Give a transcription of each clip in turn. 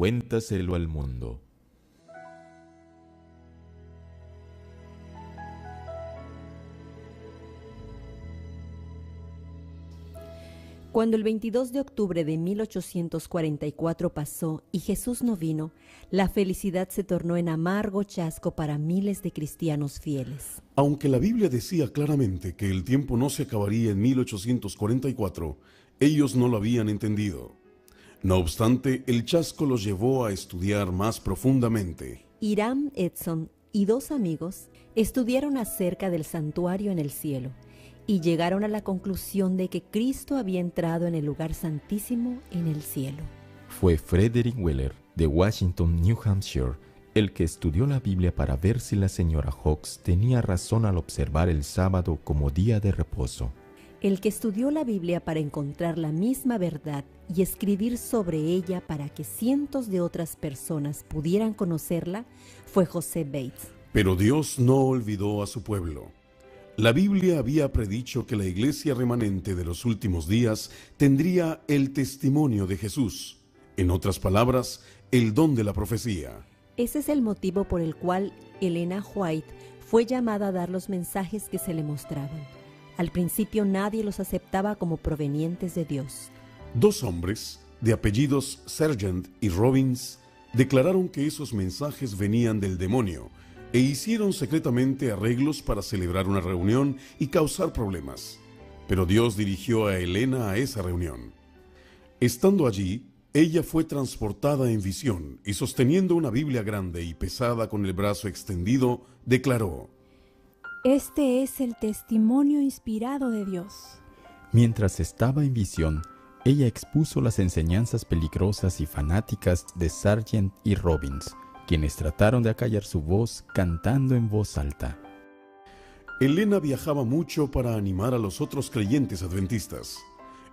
cuéntaselo al mundo. Cuando el 22 de octubre de 1844 pasó y Jesús no vino, la felicidad se tornó en amargo chasco para miles de cristianos fieles. Aunque la Biblia decía claramente que el tiempo no se acabaría en 1844, ellos no lo habían entendido. No obstante, el chasco los llevó a estudiar más profundamente. Hiram Edson y dos amigos estudiaron acerca del santuario en el cielo y llegaron a la conclusión de que Cristo había entrado en el lugar santísimo en el cielo. Fue Frederick Weller, de Washington, New Hampshire, el que estudió la Biblia para ver si la señora Hawkes tenía razón al observar el sábado como día de reposo. El que estudió la Biblia para encontrar la misma verdad y escribir sobre ella para que cientos de otras personas pudieran conocerla fue José Bates. Pero Dios no olvidó a su pueblo. La Biblia había predicho que la iglesia remanente de los últimos días tendría el testimonio de Jesús. En otras palabras, el don de la profecía. Ese es el motivo por el cual Elena White fue llamada a dar los mensajes que se le mostraban. Al principio nadie los aceptaba como provenientes de Dios. Dos hombres, de apellidos Sargent y Robbins, declararon que esos mensajes venían del demonio e hicieron secretamente arreglos para celebrar una reunión y causar problemas. Pero Dios dirigió a Elena a esa reunión. Estando allí, ella fue transportada en visión y sosteniendo una Biblia grande y pesada con el brazo extendido, declaró: Este es el testimonio inspirado de Dios. Mientras estaba en visión, ella expuso las enseñanzas peligrosas y fanáticas de Sargent y Robbins, quienes trataron de acallar su voz cantando en voz alta. Elena viajaba mucho para animar a los otros creyentes adventistas.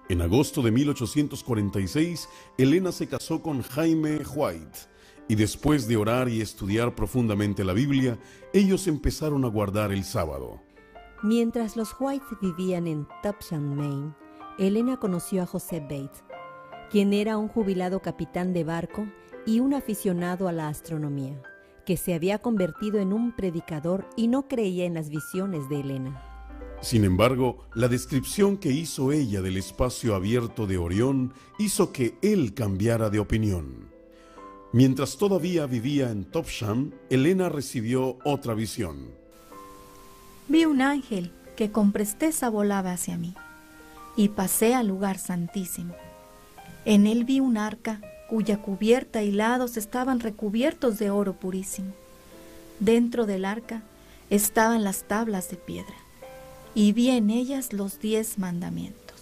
En agosto de 1846, Elena se casó con Jaime White, y después de orar y estudiar profundamente la Biblia, ellos empezaron a guardar el sábado. Mientras los White vivían en Topsham, Maine, Elena conoció a José Bates, quien era un jubilado capitán de barco y un aficionado a la astronomía, que se había convertido en un predicador y no creía en las visiones de Elena. Sin embargo, la descripción que hizo ella del espacio abierto de Orión hizo que él cambiara de opinión. Mientras todavía vivía en Topsham, Elena recibió otra visión. Vi un ángel que con presteza volaba hacia mí, y pasé al lugar santísimo. En él vi un arca cuya cubierta y lados estaban recubiertos de oro purísimo. Dentro del arca estaban las tablas de piedra, y vi en ellas los 10 mandamientos.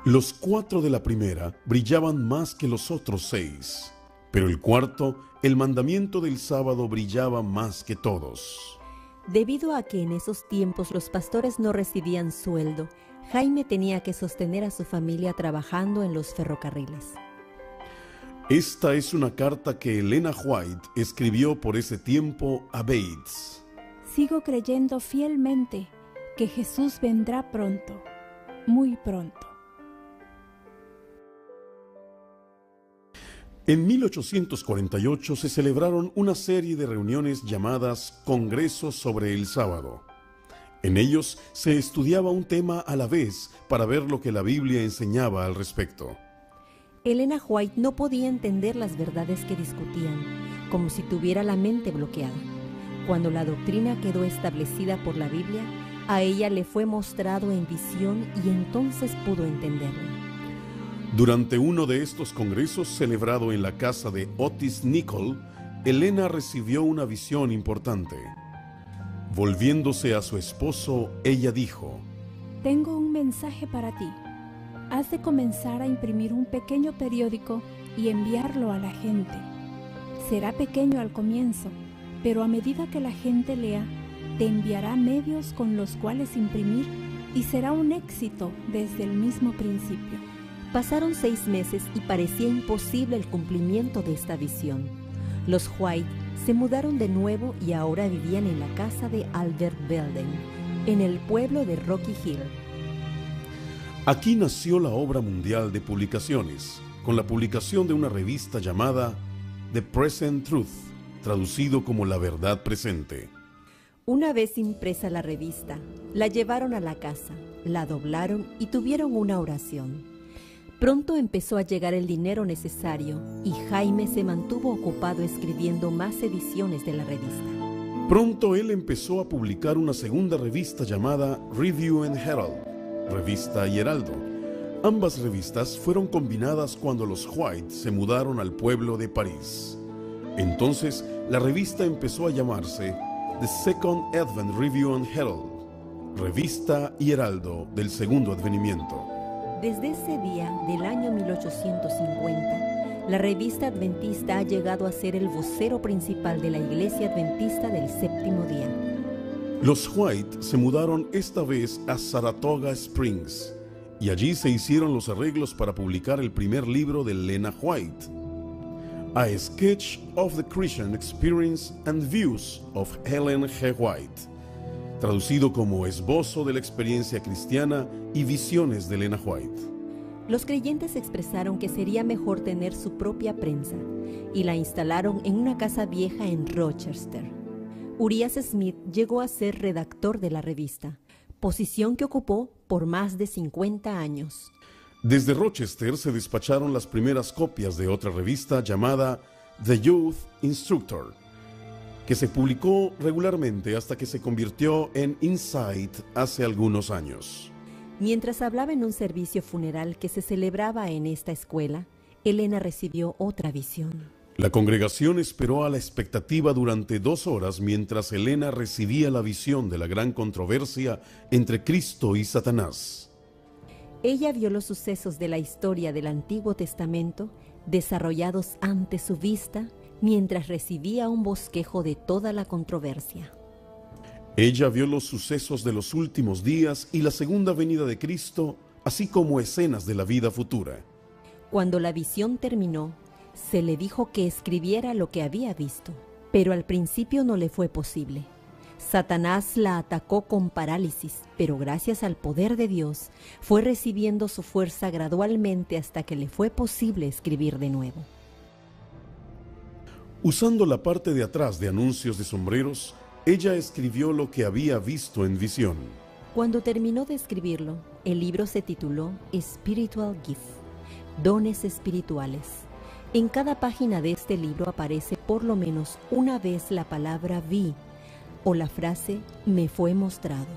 Los 4 de la primera brillaban más que los otros 6, pero el cuarto, el mandamiento del sábado, brillaba más que todos. Debido a que en esos tiempos los pastores no recibían sueldo, Jaime tenía que sostener a su familia trabajando en los ferrocarriles. Esta es una carta que Elena White escribió por ese tiempo a Bates. Sigo creyendo fielmente que Jesús vendrá pronto, muy pronto. En 1848 se celebraron una serie de reuniones llamadas Congresos sobre el Sábado. En ellos se estudiaba un tema a la vez para ver lo que la Biblia enseñaba al respecto. Elena White no podía entender las verdades que discutían, como si tuviera la mente bloqueada. Cuando la doctrina quedó establecida por la Biblia, a ella le fue mostrado en visión y entonces pudo entenderlo. Durante uno de estos congresos, celebrado en la casa de Otis Nichol, Elena recibió una visión importante. Volviéndose a su esposo, ella dijo: Tengo un mensaje para ti. Has de comenzar a imprimir un pequeño periódico y enviarlo a la gente. Será pequeño al comienzo, pero a medida que la gente lea, te enviará medios con los cuales imprimir y será un éxito desde el mismo principio. Pasaron 6 meses y parecía imposible el cumplimiento de esta visión. Los White se mudaron de nuevo y ahora vivían en la casa de Albert Belden, en el pueblo de Rocky Hill. Aquí nació la obra mundial de publicaciones, con la publicación de una revista llamada The Present Truth, traducido como La Verdad Presente. Una vez impresa la revista, la llevaron a la casa, la doblaron y tuvieron una oración. Pronto empezó a llegar el dinero necesario y Jaime se mantuvo ocupado escribiendo más ediciones de la revista. Pronto él empezó a publicar una segunda revista llamada Review and Herald, Revista y Heraldo. Ambas revistas fueron combinadas cuando los White se mudaron al pueblo de París. Entonces, la revista empezó a llamarse The Second Advent Review and Herald, Revista y Heraldo del Segundo Advenimiento. Desde ese día del año 1850, la revista adventista ha llegado a ser el vocero principal de la Iglesia Adventista del Séptimo Día. Los White se mudaron esta vez a Saratoga Springs y allí se hicieron los arreglos para publicar el primer libro de Lena White, A Sketch of the Christian Experience and Views of Ellen G. White, traducido como Esbozo de la experiencia cristiana y visiones de Lena White. Los creyentes expresaron que sería mejor tener su propia prensa y la instalaron en una casa vieja en Rochester. Urias Smith llegó a ser redactor de la revista, posición que ocupó por más de 50 años. Desde Rochester se despacharon las primeras copias de otra revista llamada The Youth Instructor, que se publicó regularmente hasta que se convirtió en Insight hace algunos años. Mientras hablaba en un servicio funeral que se celebraba en esta escuela, Elena recibió otra visión. La congregación esperó a la expectativa durante 2 horas mientras Elena recibía la visión de la gran controversia entre Cristo y Satanás. Ella vio los sucesos de la historia del Antiguo Testamento desarrollados ante su vista mientras recibía un bosquejo de toda la controversia. Ella vio los sucesos de los últimos días y la segunda venida de Cristo, así como escenas de la vida futura. Cuando la visión terminó, se le dijo que escribiera lo que había visto, pero al principio no le fue posible. Satanás la atacó con parálisis, pero gracias al poder de Dios, fue recibiendo su fuerza gradualmente hasta que le fue posible escribir de nuevo. Usando la parte de atrás de anuncios de sombreros, ella escribió lo que había visto en visión. Cuando terminó de escribirlo, el libro se tituló Spiritual Gift, Dones Espirituales. En cada página de este libro aparece por lo menos una vez la palabra vi o la frase me fue mostrado.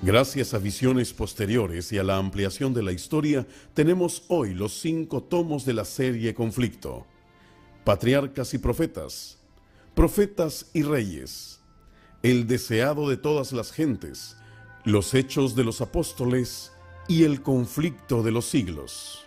Gracias a visiones posteriores y a la ampliación de la historia, tenemos hoy los 5 tomos de la serie Conflicto: Patriarcas y Profetas, Profetas y Reyes, El deseado de todas las gentes, Los hechos de los apóstoles y El conflicto de los siglos.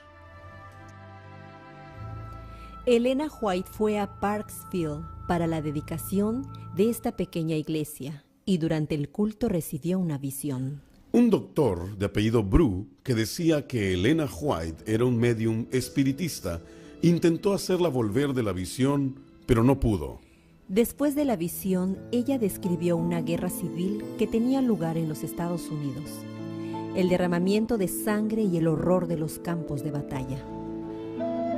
Elena White fue a Parksville para la dedicación de esta pequeña iglesia y durante el culto recibió una visión. Un doctor de apellido Brew, que decía que Elena White era un medium espiritista, intentó hacerla volver de la visión, pero no pudo. Después de la visión, ella describió una guerra civil que tenía lugar en los Estados Unidos, el derramamiento de sangre y el horror de los campos de batalla.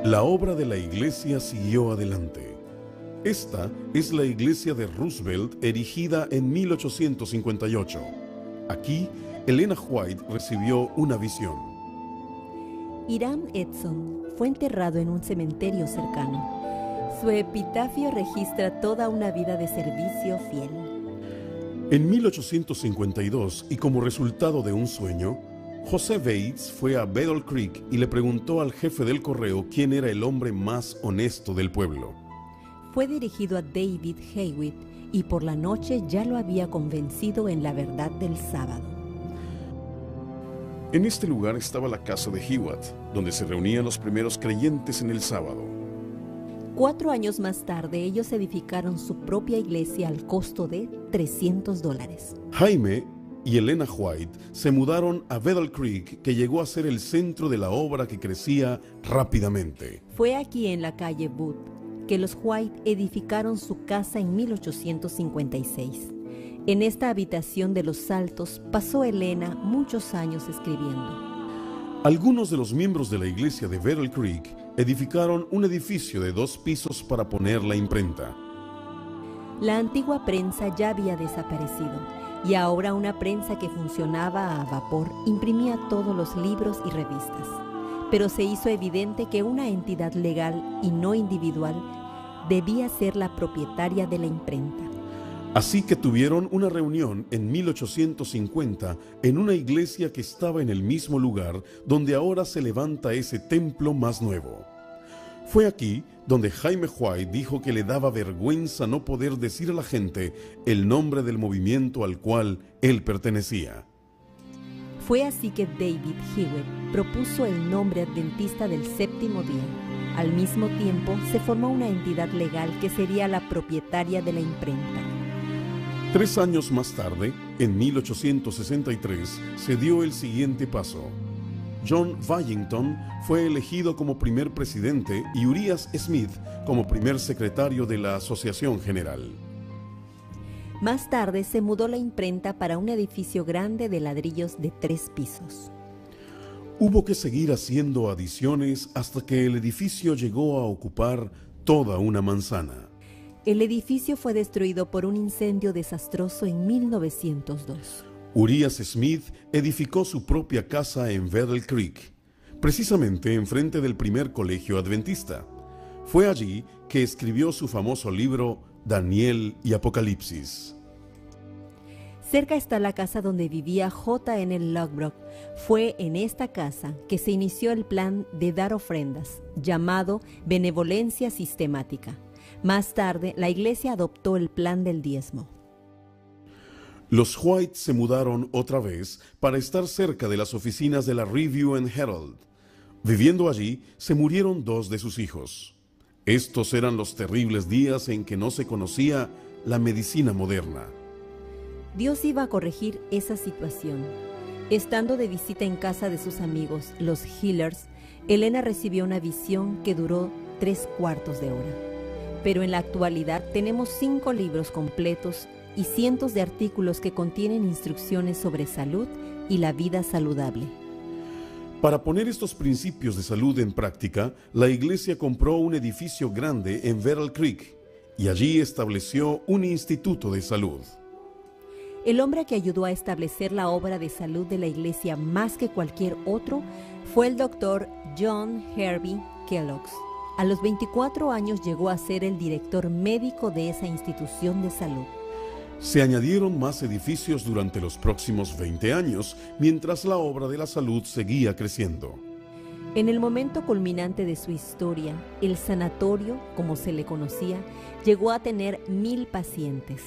La obra de la iglesia siguió adelante. Esta es la iglesia de Roosevelt, erigida en 1858. Aquí, Elena White recibió una visión. Hiram Edson fue enterrado en un cementerio cercano. Su epitafio registra toda una vida de servicio fiel. En 1852, y como resultado de un sueño, José Bates fue a Battle Creek y le preguntó al jefe del correo quién era el hombre más honesto del pueblo. Fue dirigido a David Hewitt y por la noche ya lo había convencido en la verdad del sábado. En este lugar estaba la casa de Hewitt, donde se reunían los primeros creyentes en el sábado. 4 años más tarde, ellos edificaron su propia iglesia al costo de $300. Jaime y Elena White se mudaron a Battle Creek, que llegó a ser el centro de la obra que crecía rápidamente. Fue aquí en la calle Booth que los White edificaron su casa en 1856. En esta habitación de los Altos pasó Elena muchos años escribiendo. Algunos de los miembros de la iglesia de Battle Creek edificaron un edificio de 2 pisos para poner la imprenta. La antigua prensa ya había desaparecido y ahora una prensa que funcionaba a vapor imprimía todos los libros y revistas. Pero se hizo evidente que una entidad legal y no individual debía ser la propietaria de la imprenta. Así que tuvieron una reunión en 1850 en una iglesia que estaba en el mismo lugar donde ahora se levanta ese templo más nuevo. Fue aquí donde Jaime White dijo que le daba vergüenza no poder decir a la gente el nombre del movimiento al cual él pertenecía. Fue así que David Hewitt propuso el nombre adventista del séptimo día. Al mismo tiempo, se formó una entidad legal que sería la propietaria de la imprenta. 3 años más tarde, en 1863, se dio el siguiente paso. John Washington fue elegido como primer presidente y Urias Smith como primer secretario de la Asociación General. Más tarde se mudó la imprenta para un edificio grande de ladrillos de 3 pisos. Hubo que seguir haciendo adiciones hasta que el edificio llegó a ocupar toda una manzana. El edificio fue destruido por un incendio desastroso en 1902. Urias Smith edificó su propia casa en Battle Creek, precisamente enfrente del primer colegio adventista. Fue allí que escribió su famoso libro Daniel y Apocalipsis. Cerca está la casa donde vivía J.N. Lockbrook. Fue en esta casa que se inició el plan de dar ofrendas, llamado Benevolencia Sistemática. Más tarde, la iglesia adoptó el plan del diezmo. Los White se mudaron otra vez para estar cerca de las oficinas de la Review and Herald. Viviendo allí, se murieron 2 de sus hijos. Estos eran los terribles días en que no se conocía la medicina moderna. Dios iba a corregir esa situación. Estando de visita en casa de sus amigos, los Hillers, Elena recibió una visión que duró 3/4 de hora. Pero en la actualidad tenemos 5 libros completos y cientos de artículos que contienen instrucciones sobre salud y la vida saludable. Para poner estos principios de salud en práctica, la iglesia compró un edificio grande en Battle Creek y allí estableció un instituto de salud. El hombre que ayudó a establecer la obra de salud de la iglesia más que cualquier otro fue el doctor John Hervey Kellogg. A los 24 años llegó a ser el director médico de esa institución de salud. Se añadieron más edificios durante los próximos 20 años, mientras la obra de la salud seguía creciendo. En el momento culminante de su historia, el sanatorio, como se le conocía, llegó a tener 1000 pacientes.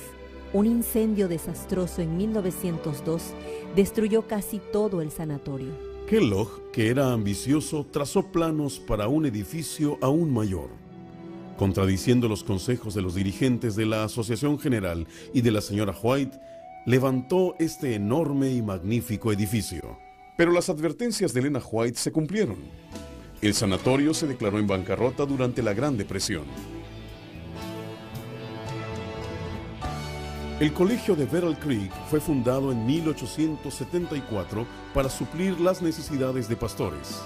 Un incendio desastroso en 1902 destruyó casi todo el sanatorio. Kellogg, que era ambicioso, trazó planos para un edificio aún mayor. Contradiciendo los consejos de los dirigentes de la Asociación General y de la señora White, levantó este enorme y magnífico edificio. Pero las advertencias de Elena White se cumplieron. El sanatorio se declaró en bancarrota durante la Gran Depresión. El colegio de Battle Creek fue fundado en 1874 para suplir las necesidades de pastores.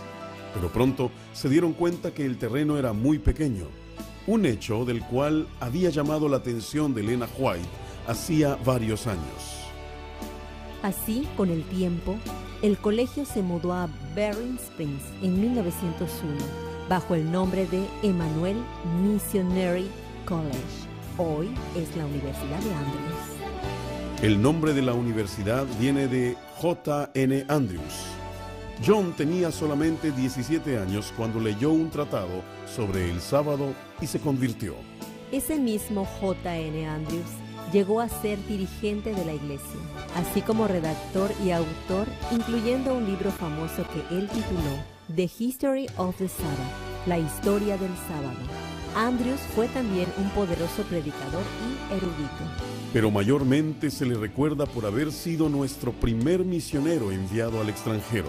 Pero pronto se dieron cuenta que el terreno era muy pequeño, un hecho del cual había llamado la atención de Elena White hacía varios años. Así, con el tiempo, el colegio se mudó a Berrien Springs en 1901 bajo el nombre de Emmanuel Missionary College. Hoy es la Universidad de Andrews. El nombre de la universidad viene de J.N. Andrews. John tenía solamente 17 años cuando leyó un tratado sobre el sábado y se convirtió. Ese mismo J.N. Andrews llegó a ser dirigente de la iglesia, así como redactor y autor, incluyendo un libro famoso que él tituló The History of the Sabbath, la historia del sábado. Andrews fue también un poderoso predicador y erudito. Pero mayormente se le recuerda por haber sido nuestro primer misionero enviado al extranjero.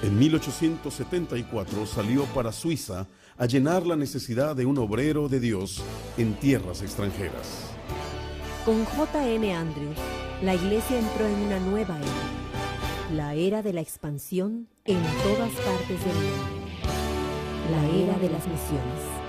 En 1874 salió para Suiza a llenar la necesidad de un obrero de Dios en tierras extranjeras. Con J.N. Andrews, la iglesia entró en una nueva era. La era de la expansión en todas partes del mundo. La era de las misiones.